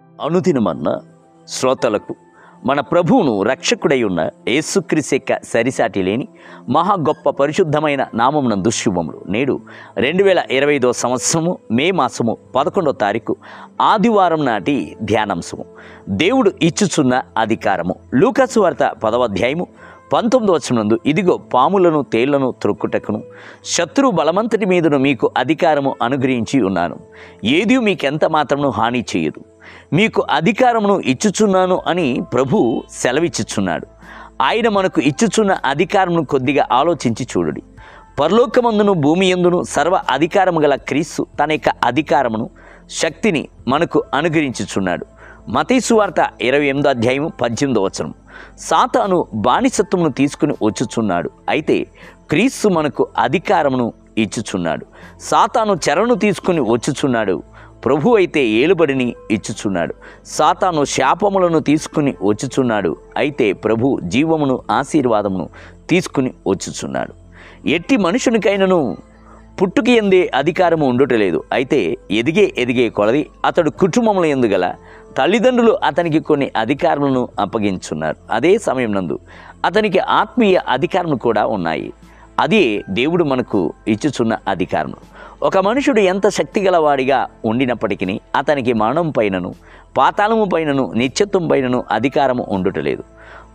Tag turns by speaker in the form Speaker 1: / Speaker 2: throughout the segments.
Speaker 1: అనుదినమన్న శ్రోతలకు మన ప్రభువును రక్షకుడై ఉన్న యేసుక్రీస్తు యొక్క సరిసాటి లేని మహా గొప్ప పరిశుద్ధమైన నామమునందు శుభములు. నేడు 2025 సంవత్సరము మే మాసము 11వ తారీఖు ఆదివారం నాటి ధ్యానాంశము దేవుడు ఇచ్చుచున్న అధికారము. లూకాసు వార్త 10వ అధ్యాయము 19వ వచనమందు, ఇదిగో పాములను తేళ్లను త్రొక్కుటకును శత్రు బలమంతటి మీదను మీకు అధికారము అనుగ్రహించి ఉన్నాను, ఏది మీకెంత మాత్రమును హాని చేయదు, మీకు అధికారమును ఇచ్చుచున్నాను అని ప్రభు సెలవిచ్చుచున్నాడు. ఆయన మనకు ఇచ్చుచున్న అధికారమును కొద్దిగా ఆలోచించి చూడుడి. పరలోకమందును భూమి యందును సర్వ అధికారము గల క్రీస్తు తన యొక్క అధికారమును శక్తిని మనకు అనుగ్రహించుచున్నాడు. మత్తయి సువార్త 28వ అధ్యాయము 18వ వచనం, సాతాను బానిసత్వమును తీసుకుని వచ్చుచున్నాడు, అయితే క్రీస్తు మనకు అధికారమును ఇచ్చుచున్నాడు. సాతాను చెరను తీసుకుని వచ్చుచున్నాడు, ప్రభు అయితే ఏలుబడిని ఇచ్చుచున్నాడు. సాతాను శాపములను తీసుకుని వచ్చుచున్నాడు, అయితే ప్రభు జీవమును ఆశీర్వాదమును తీసుకుని వచ్చుచున్నాడు. ఎట్టి మనుషునికైనను పుట్టుక ఎందే అధికారము ఉండటలేదు, అయితే ఎదిగే కొలది అతడు కుటుంబముల యందు గల తల్లిదండ్రులు అతనికి కొన్ని అధికారములను అప్పగించున్నారు. అదే సమయం నందు అతనికి ఆత్మీయ అధికారములు కూడా ఉన్నాయి. అదే దేవుడు మనకు ఇచ్చుచున్న అధికారము. ఒక మనుషుడు ఎంత శక్తిగలవాడిగా ఉండినప్పటికీ అతనికి మరణం పైనను పాతాళము పైనను నిత్యత్వం పైనను అధికారము ఉండటలేదు.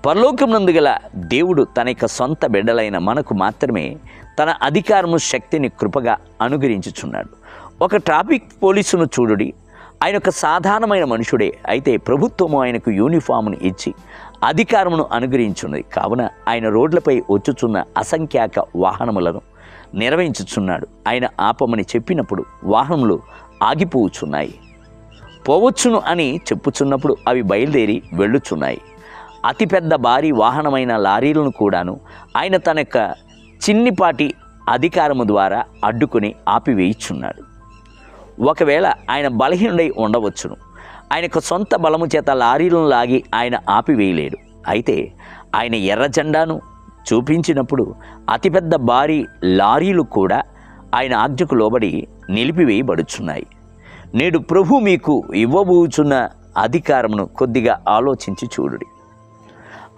Speaker 1: పరలోకం నందు గల దేవుడు తన యొక్క సొంత బిడ్డలైన మనకు మాత్రమే తన అధికారము శక్తిని కృపగా అనుగ్రహించుచున్నాడు. ఒక ట్రాఫిక్ పోలీసును చూడుడి, ఆయన ఒక సాధారణమైన మనుషుడే, అయితే ప్రభుత్వము ఆయనకు యూనిఫామ్ను ఇచ్చి అధికారమును అనుగ్రహించున్నది. కావున ఆయన రోడ్లపై వచ్చుచున్న అసంఖ్యాక వాహనములను నిర్వహించుచున్నాడు. ఆయన ఆపమని చెప్పినప్పుడు వాహనములు ఆగిపోవచ్చున్నాయి, పోవచ్చును అని చెప్పుచున్నప్పుడు అవి బయలుదేరి వెళ్ళుచున్నాయి. అతిపెద్ద భారీ వాహనమైన లారీలను కూడాను ఆయన తన యొక్క చిన్నిపాటి అధికారము ద్వారా అడ్డుకొని ఆపివేయిచున్నాడు. ఒకవేళ ఆయన బలహీనుడై ఉండవచ్చును, ఆయనకు సొంత బలము చేత లారీలను లాగి ఆయన ఆపివేయలేడు. అయితే ఆయన ఎర్ర జెండాను చూపించినప్పుడు అతిపెద్ద భారీ లారీలు కూడా ఆయన ఆజ్ఞకు లోబడి నిలిపివేయబడుచున్నాయి. నేడు ప్రభు మీకు ఇవ్వబోచున్న అధికారమును కొద్దిగా ఆలోచించి చూడుడి.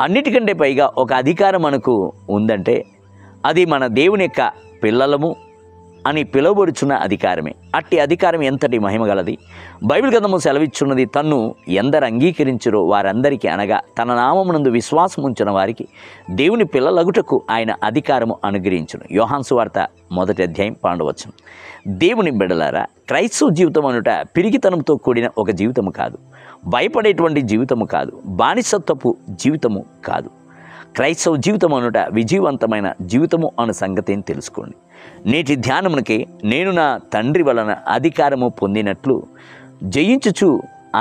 Speaker 1: అన్నిటికంటే పైగా ఒక అధికారం మనకు ఉందంటే అది మన దేవుని యొక్క పిల్లలము అని పిలువబడుచున్న అధికారమే. అట్టి అధికారం ఎంతటి మహిమగలది! బైబిల్ గ్రంథము సెలవిచ్చున్నది, తన్ను ఎందరు అంగీకరించురో వారందరికీ, అనగా తన నామమునందు విశ్వాసం ఉంచిన వారికి దేవుని పిల్లలగుటకు ఆయన అధికారము అనుగ్రహించును. యోహాను సువార్త 1వ అధ్యాయం 12వ వచనం. దేవుని బిడ్డలారా, క్రైస్తవ జీవితం అనుట పిరిగితనంతో కూడిన ఒక జీవితము కాదు, భయపడేటువంటి జీవితము కాదు, బానిసత్వపు జీవితము కాదు. క్రైస్తవ జీవితం అనుట విజయవంతమైన జీవితము అను సంగతిని తెలుసుకోండి. నేటి ధ్యానమునకే నేను నా తండ్రి వలన అధికారము పొందినట్లు జయించుచు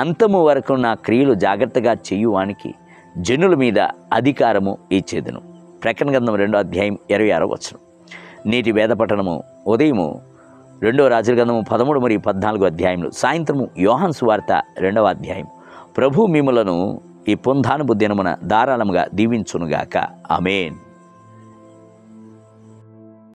Speaker 1: అంతము వరకు నా క్రియలు జాగ్రత్తగా చేయువానికి జనుల మీద అధికారము ఇచ్చేదను. ప్రకటన గ్రంథం 2వ అధ్యాయం 26వ వచనం. నేటి వేద పఠనము ఉదయము 2వ రాజుల గ్రంథము 13 మరియు 14 అధ్యాయములు, సాయంత్రము యోహాను సువార్త 2వ అధ్యాయం. ప్రభు మిమ్ములను ఈ పునరుత్థానపు దినమున ధారాళముగా దీవించునుగాక. ఆమేన్.